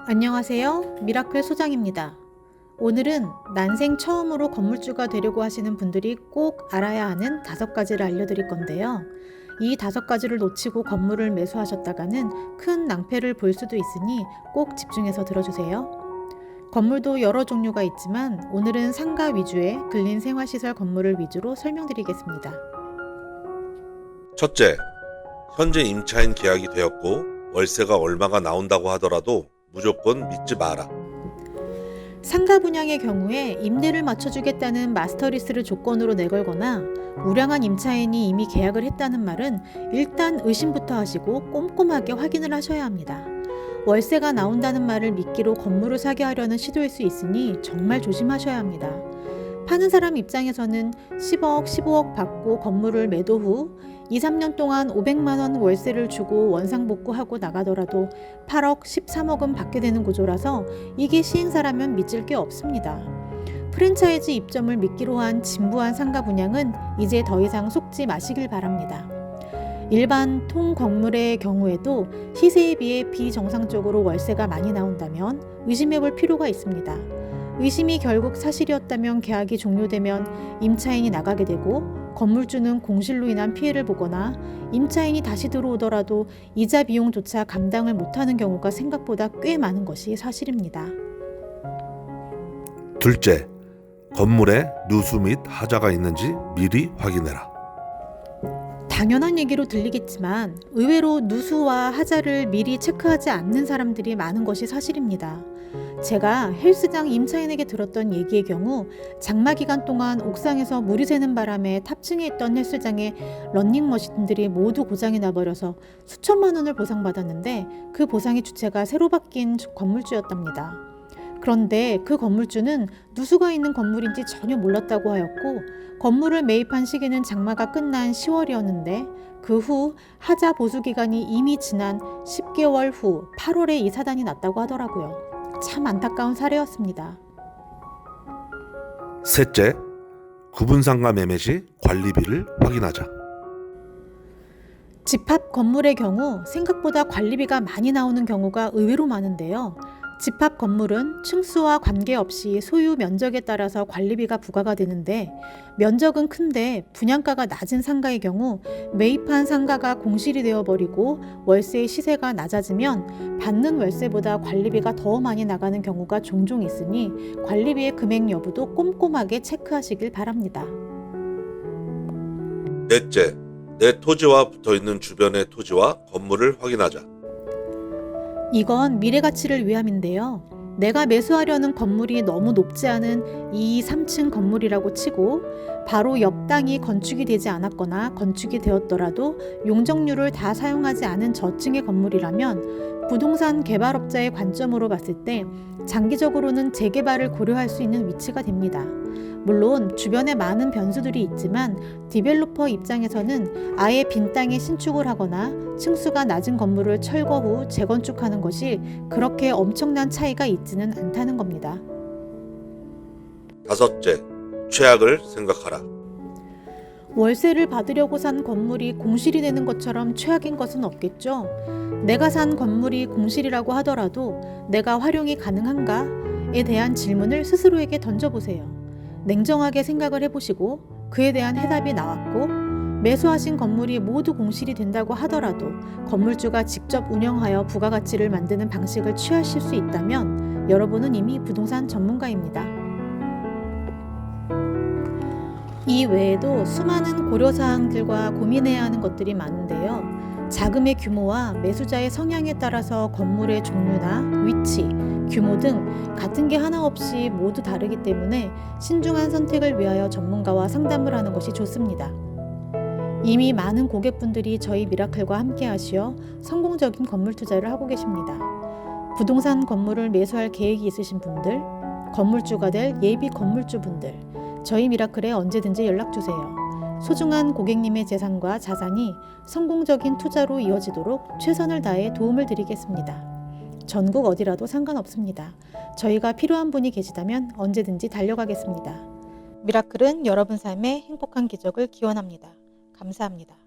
안녕하세요. 미라클 소장입니다. 오늘은 난생 처음으로 건물주가 되려고 하시는 분들이 꼭 알아야 하는 5가지를 알려드릴 건데요. 이 5가지를 놓치고 건물을 매수하셨다가는 큰 낭패를 볼 수도 있으니 꼭 집중해서 들어주세요. 건물도 여러 종류가 있지만 오늘은 상가 위주의 근린 생활시설 건물을 위주로 설명드리겠습니다. 첫째, 현재 임차인 계약이 되었고 월세가 얼마가 나온다고 하더라도 무조건 믿지 마라. 상가 분양의 경우에 임대를 맞춰주겠다는 마스터리스를 조건으로 내걸거나 우량한 임차인이 이미 계약을 했다는 말은 일단 의심부터 하시고 꼼꼼하게 확인을 하셔야 합니다. 월세가 나온다는 말을 미끼로 건물을 사게 하려는 시도일 수 있으니 정말 조심하셔야 합니다. 파는 사람 입장에서는 10억, 15억 받고 건물을 매도 후 2, 3년 동안 500만 원 월세를 주고 원상복구하고 나가더라도 8억, 13억은 받게 되는 구조라서 이게 시행사라면 믿을 게 없습니다. 프랜차이즈 입점을 미끼로 한 진부한 상가 분양은 이제 더 이상 속지 마시길 바랍니다. 일반 통 건물의 경우에도 시세에 비해 비정상적으로 월세가 많이 나온다면 의심해 볼 필요가 있습니다. 의심이 결국 사실이었다면 계약이 종료되면 임차인이 나가게 되고 건물주는 공실로 인한 피해를 보거나 임차인이 다시 들어오더라도 이자 비용조차 감당을 못하는 경우가 생각보다 꽤 많은 것이 사실입니다. 둘째, 건물에 누수 및 하자가 있는지 미리 확인해라. 당연한 얘기로 들리겠지만 의외로 누수와 하자를 미리 체크하지 않는 사람들이 많은 것이 사실입니다. 제가 헬스장 임차인에게 들었던 얘기의 경우 장마 기간 동안 옥상에서 물이 새는 바람에 탑층에 있던 헬스장에 러닝머신들이 모두 고장이 나버려서 수천만 원을 보상받았는데 그 보상의 주체가 새로 바뀐 건물주였답니다. 그런데 그 건물주는 누수가 있는 건물인지 전혀 몰랐다고 하였고 건물을 매입한 시기는 장마가 끝난 10월이었는데 그 후 하자 보수 기간이 이미 지난 10개월 후 8월에 이 사단이 났다고 하더라고요. 참 안타까운 사례였습니다. 셋째, 구분상가 매매 시 관리비를 확인하자. 집합 건물의 경우 생각보다 관리비가 많이 나오는 경우가 의외로 많은데요. 집합 건물은 층수와 관계없이 소유 면적에 따라서 관리비가 부과가 되는데 면적은 큰데 분양가가 낮은 상가의 경우 매입한 상가가 공실이 되어버리고 월세의 시세가 낮아지면 받는 월세보다 관리비가 더 많이 나가는 경우가 종종 있으니 관리비의 금액 여부도 꼼꼼하게 체크하시길 바랍니다. 넷째, 내 토지와 붙어있는 주변의 토지와 건물을 확인하자. 이건 미래 가치를 위함인데요. 내가 매수하려는 건물이 너무 높지 않은 2, 3층 건물이라고 치고 바로 옆 땅이 건축이 되지 않았거나 건축이 되었더라도 용적률을 다 사용하지 않은 저층의 건물이라면 부동산 개발업자의 관점으로 봤을 때 장기적으로는 재개발을 고려할 수 있는 위치가 됩니다. 물론 주변에 많은 변수들이 있지만 디벨로퍼 입장에서는 아예 빈 땅에 신축을 하거나 층수가 낮은 건물을 철거 후 재건축하는 것이 그렇게 엄청난 차이가 있지는 않다는 겁니다. 다섯째, 최악을 생각하라. 월세를 받으려고 산 건물이 공실이 되는 것처럼 최악인 것은 없겠죠. 내가 산 건물이 공실이라고 하더라도 내가 활용이 가능한가에 대한 질문을 스스로에게 던져보세요. 냉정하게 생각을 해보시고 그에 대한 해답이 나왔고 매수하신 건물이 모두 공실이 된다고 하더라도 건물주가 직접 운영하여 부가가치를 만드는 방식을 취하실 수 있다면 여러분은 이미 부동산 전문가입니다. 이 외에도 수많은 고려사항들과 고민해야 하는 것들이 많은데요. 자금의 규모와 매수자의 성향에 따라서 건물의 종류나 위치, 규모 등 같은 게 하나 없이 모두 다르기 때문에 신중한 선택을 위하여 전문가와 상담을 하는 것이 좋습니다. 이미 많은 고객분들이 저희 미라클과 함께 하시어 성공적인 건물 투자를 하고 계십니다. 부동산 건물을 매수할 계획이 있으신 분들, 건물주가 될 예비 건물주분들, 저희 미라클에 언제든지 연락주세요. 소중한 고객님의 재산과 자산이 성공적인 투자로 이어지도록 최선을 다해 도움을 드리겠습니다. 전국 어디라도 상관없습니다. 저희가 필요한 분이 계시다면 언제든지 달려가겠습니다. 미라클은 여러분 삶의 행복한 기적을 기원합니다. 감사합니다.